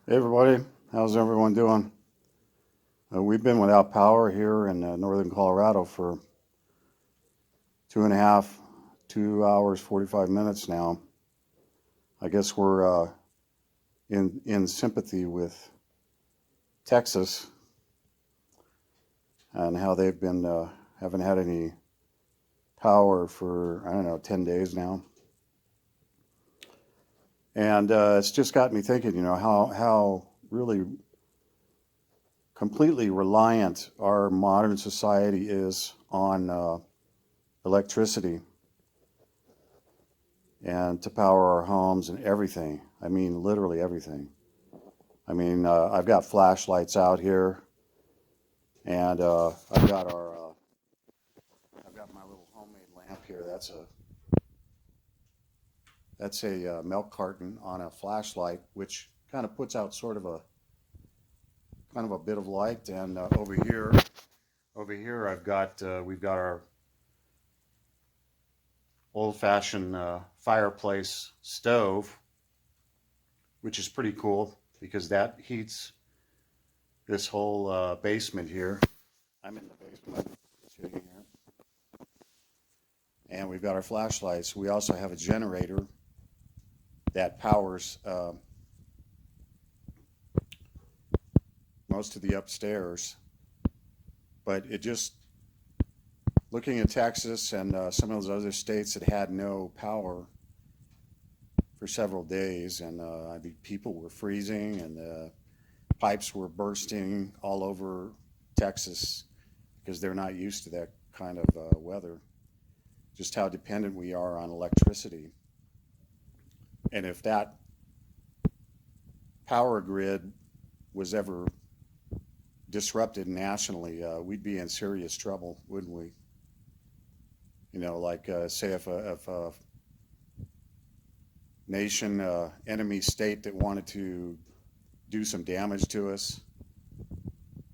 Hey everybody, how's everyone doing? We've been without power here in northern Colorado for 2.5, 2 hours, 45 minutes now. I guess we're in sympathy with Texas and how they've been haven't had any power for, I don't know, 10 days now. And it's just got me thinking, how really completely reliant our modern society is on electricity and to power our homes and everything. I mean, literally everything. I mean, I've got flashlights out here, and I've got my little homemade lamp here. That's a milk carton on a flashlight, which kind of puts out sort of a kind of a bit of light. And over here, we've got our old-fashioned fireplace stove, which is pretty cool because that heats this whole basement here. I'm in the basement sitting here. And we've got our flashlights. We also have a generator that powers most of the upstairs. But it just, looking at Texas and some of those other states that had no power for several days, and I mean, people were freezing and pipes were bursting all over Texas because they're not used to that kind of weather. Just how dependent we are on electricity. And if that power grid was ever disrupted nationally, we'd be in serious trouble, wouldn't we? Like say if a nation, enemy state that wanted to do some damage to us,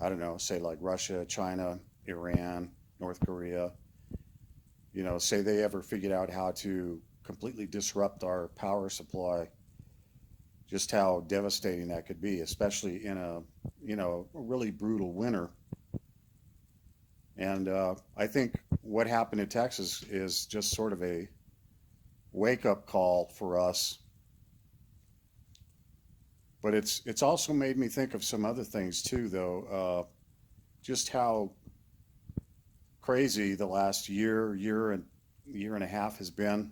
I don't know, say like Russia, China, Iran, North Korea, say they ever figured out how to completely disrupt our power supply, just how devastating that could be, especially in a really brutal winter. And I think what happened in Texas is just sort of a wake-up call for us. But it's also made me think of some other things too, though. Just how crazy the last year and a half has been.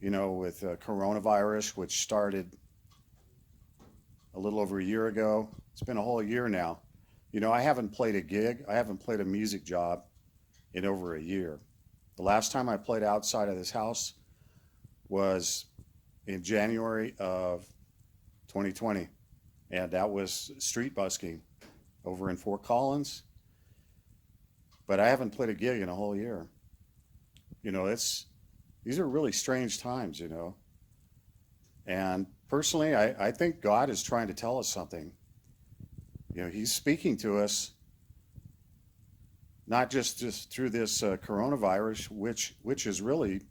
With coronavirus, which started a little over a year ago. It's been a whole year now. I haven't played a gig. I haven't played a music job in over a year. The last time I played outside of this house was in January of 2020, and that was street busking over in Fort Collins. But I haven't played a gig in a whole year. It's these are really strange times. And personally, I think God is trying to tell us something. He's speaking to us not just through this coronavirus, which is really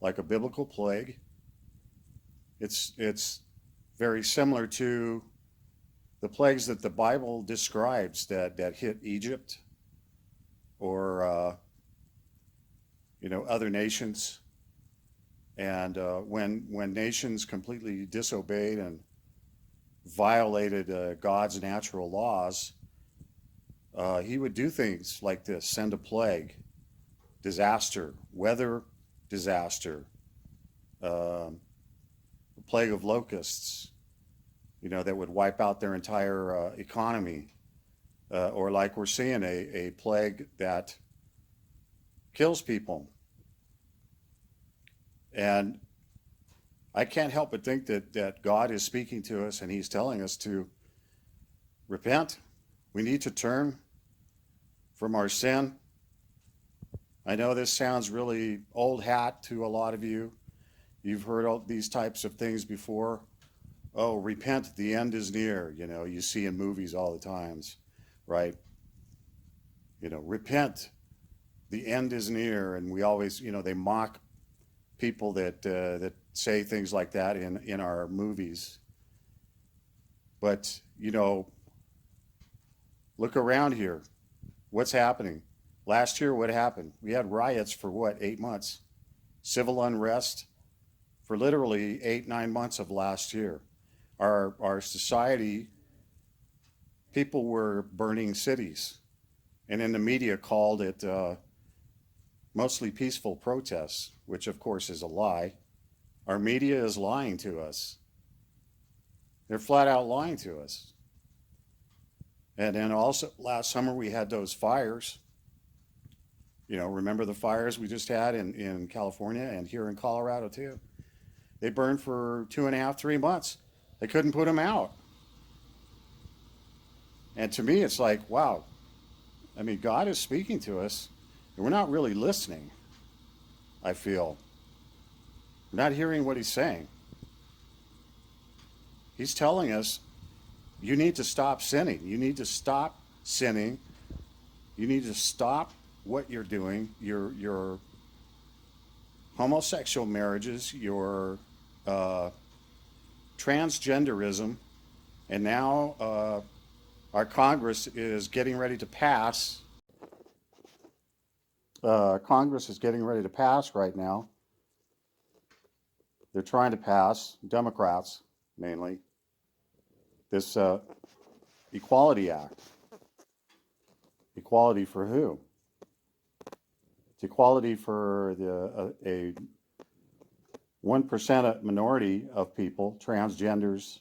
like a biblical plague. It's very similar to the plagues that the Bible describes that hit Egypt or other nations. And when nations completely disobeyed and violated God's natural laws, he would do things like this: send a plague, disaster, weather disaster, a plague of locusts, that would wipe out their entire economy, or like we're seeing a plague that kills people. And I can't help but think that God is speaking to us and he's telling us to repent. We need to turn from our sin. I know this sounds really old hat to a lot of you. You've heard all these types of things before. Oh, repent, the end is near. You see in movies all the times, right? Repent, the end is near. And we always, they mock people that say things like that in our movies. But, look around here. What's happening? Last year, what happened? We had riots for what, 8 months? Civil unrest for literally 8, 9 months of last year. Our society, people were burning cities, and in the media called it mostly peaceful protests, which of course is a lie. Our media is lying to us. They're flat out lying to us. And then also last summer we had those fires. Remember the fires we just had in California and here in Colorado too? They burned for 2.5, 3 months. They couldn't put them out. And to me, it's like, wow. I mean, God is speaking to us, and we're not really listening, I feel. We're not hearing what he's saying. He's telling us, you need to stop sinning. You need to stop sinning. You need to stop what you're doing, your homosexual marriages, your transgenderism, and now our Congress is getting ready to pass. Congress is getting ready to pass right now. They're trying to pass, Democrats mainly, this Equality Act. Equality for who? It's equality for a 1% minority of people, transgenders,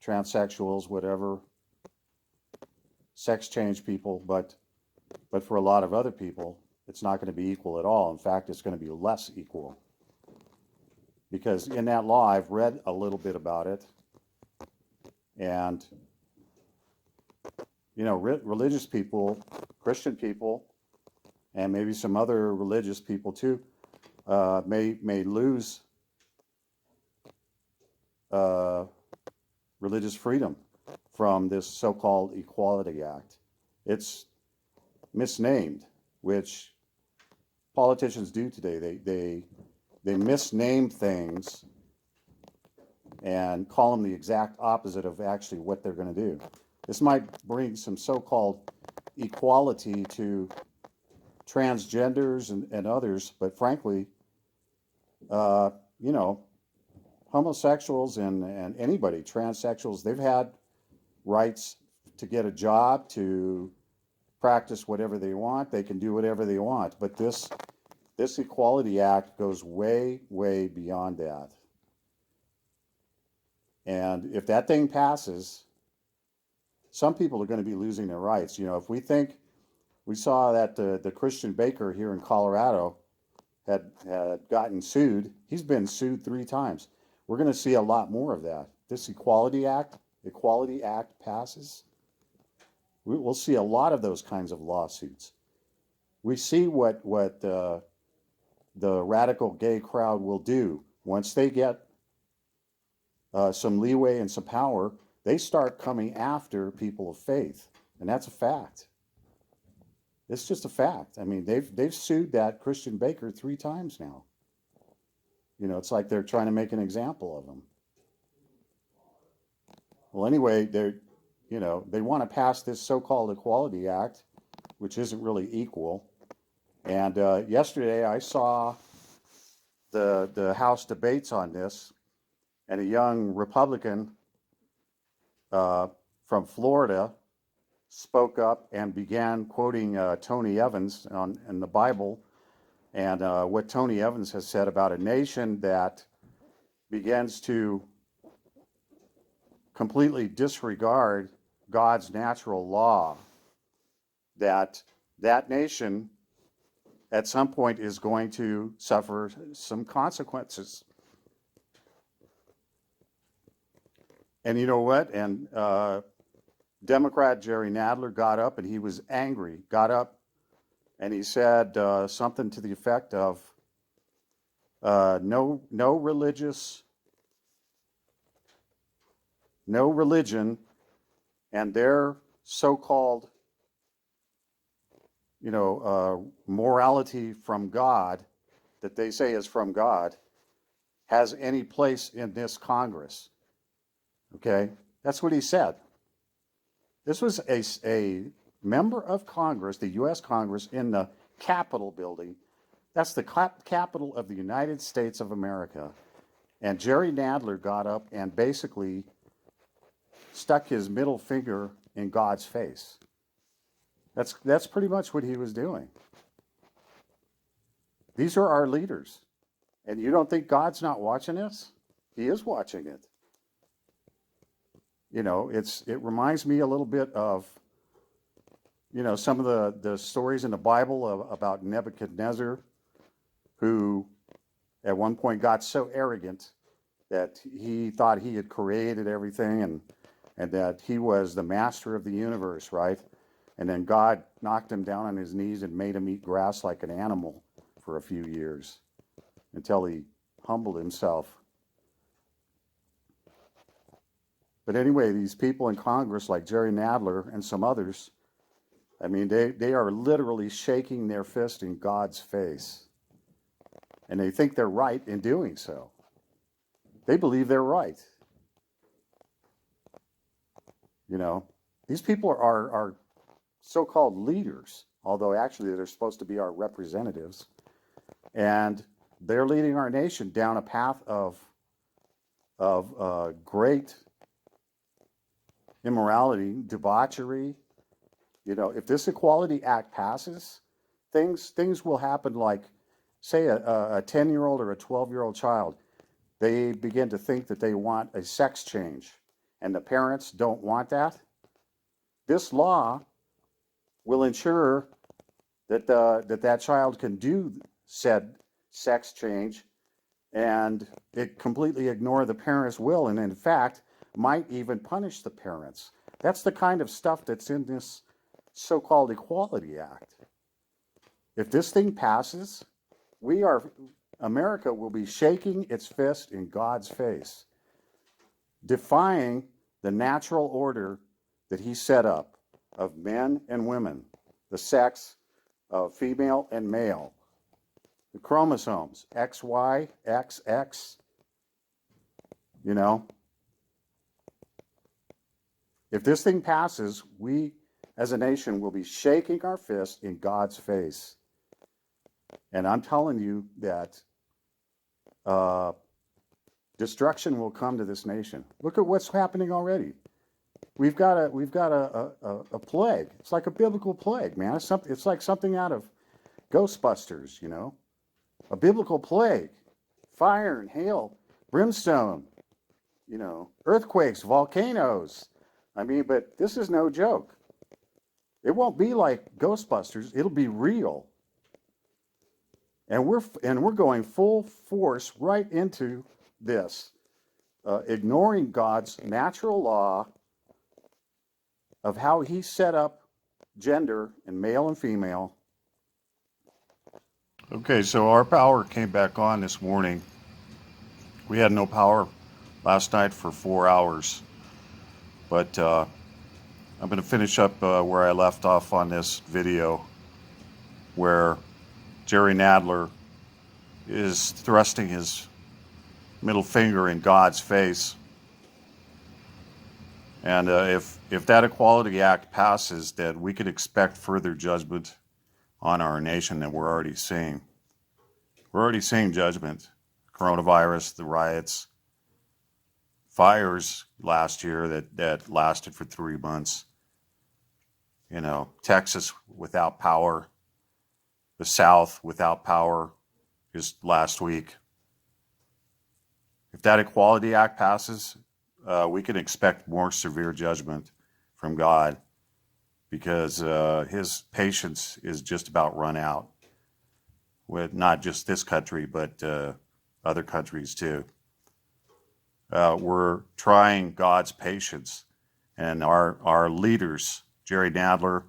transsexuals, whatever, sex change people, but for a lot of other people, it's not going to be equal at all. In fact, it's going to be less equal. Because in that law, I've read a little bit about it, and religious people, Christian people, and maybe some other religious people too, may lose religious freedom from this so-called Equality Act. It's misnamed, which politicians do today. They misname things and call them the exact opposite of actually what they're going to do. This might bring some so-called equality to transgenders and others, but frankly, homosexuals and anybody, transsexuals, they've had rights to get a job, to practice whatever they want. They can do whatever they want. But this Equality Act goes way, way beyond that. And if that thing passes, some people are going to be losing their rights. If we saw that the Christian baker here in Colorado had gotten sued. He's been sued 3 times. We're going to see a lot more of that. This Equality Act passes. We'll see a lot of those kinds of lawsuits. We see what the radical gay crowd will do once they get some leeway and some power. They start coming after people of faith, and that's a fact. It's just a fact. I mean, they've sued that Christian baker 3 times now. It's like they're trying to make an example of him. Well, anyway, they want to pass this so-called Equality Act, which isn't really equal. And yesterday I saw the House debates on this, and a young Republican from Florida spoke up and began quoting Tony Evans in the Bible, and what Tony Evans has said about a nation that begins to completely disregard God's natural law, that nation at some point is going to suffer some consequences. And you know what? And Democrat Jerry Nadler got up, and he was angry, and he said something to the effect of no religion and their so-called morality from God, that they say is from God, has any place in this Congress. Okay? That's what he said. This was a member of Congress, the U.S. Congress, in the Capitol building. That's the capital of the United States of America. And Jerry Nadler got up and basically stuck his middle finger in God's face. That's pretty much what he was doing. These are our leaders. And you don't think God's not watching this? He is watching it. You know, it reminds me a little bit of, you know, some of the stories in the Bible about Nebuchadnezzar, who at one point got so arrogant that he thought he had created everything and that he was the master of the universe, right? And then God knocked him down on his knees and made him eat grass like an animal for a few years until he humbled himself. But anyway, these people in Congress like Jerry Nadler and some others, I mean, they are literally shaking their fist in God's face. And they think they're right in doing so. They believe they're right. You know, these people are so-called leaders, although actually they're supposed to be our representatives. And they're leading our nation down a path of great immorality, debauchery. You know, if this Equality Act passes, things will happen like, say, a 10-year-old or a 12-year-old child. They begin to think that they want a sex change, and the parents don't want that. This law will ensure that that child can do said sex change, and it completely ignore the parents' will, and in fact might even punish the parents. That's the kind of stuff that's in this so-called Equality Act. If this thing passes, America will be shaking its fist in God's face, defying the natural order that he set up of men and women, the sex of female and male, the chromosomes, XY, XX, you know. If this thing passes, we as a nation will be shaking our fist in God's face. And I'm telling you that destruction will come to this nation. Look at what's happening already. We've got a plague. It's like a biblical plague, man. It's like something out of Ghostbusters, you know. A biblical plague. Fire and hail, brimstone, you know, earthquakes, volcanoes. I mean, but this is no joke. It won't be like Ghostbusters. It'll be real. And we're going full force right into this, ignoring God's natural law of how he set up gender and male and female. Okay, so our power came back on this morning. We had no power last night for 4 hours. But I'm going to finish up where I left off on this video, where Jerry Nadler is thrusting his middle finger in God's face. And if that Equality Act passes, then we could expect further judgment on our nation that we're already seeing. We're already seeing judgment. Coronavirus, the riots, fires last year that lasted for 3 months. You know, Texas without power, the South without power just last week. If that Equality Act passes, we can expect more severe judgment from God, because his patience is just about run out with not just this country, but other countries too. We're trying God's patience, and our leaders, Jerry Nadler,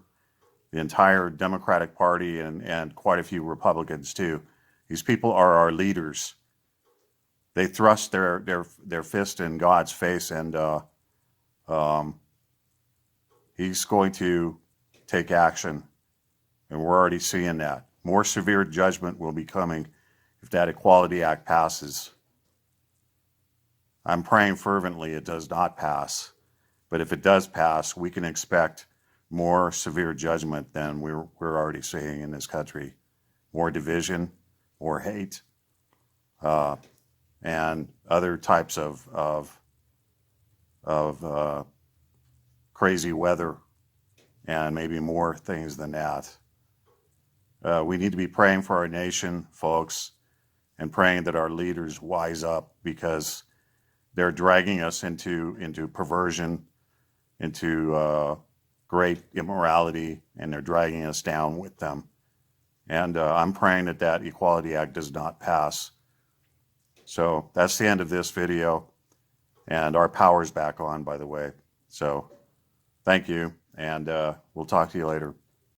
the entire Democratic Party, and quite a few Republicans too. These people are our leaders. They thrust their fist in God's face, and he's going to take action, and we're already seeing that. More severe judgment will be coming if that Equality Act passes. I'm praying fervently it does not pass. But if it does pass, we can expect more severe judgment than we're already seeing in this country. More division, more hate, uh, and other types of crazy weather, and maybe more things than that. We need to be praying for our nation, folks, and praying that our leaders wise up, because they're dragging us into perversion, into great immorality, and they're dragging us down with them. And I'm praying that that Equality Act does not pass. So that's the end of this video. And our power's back on, by the way. So thank you, and we'll talk to you later.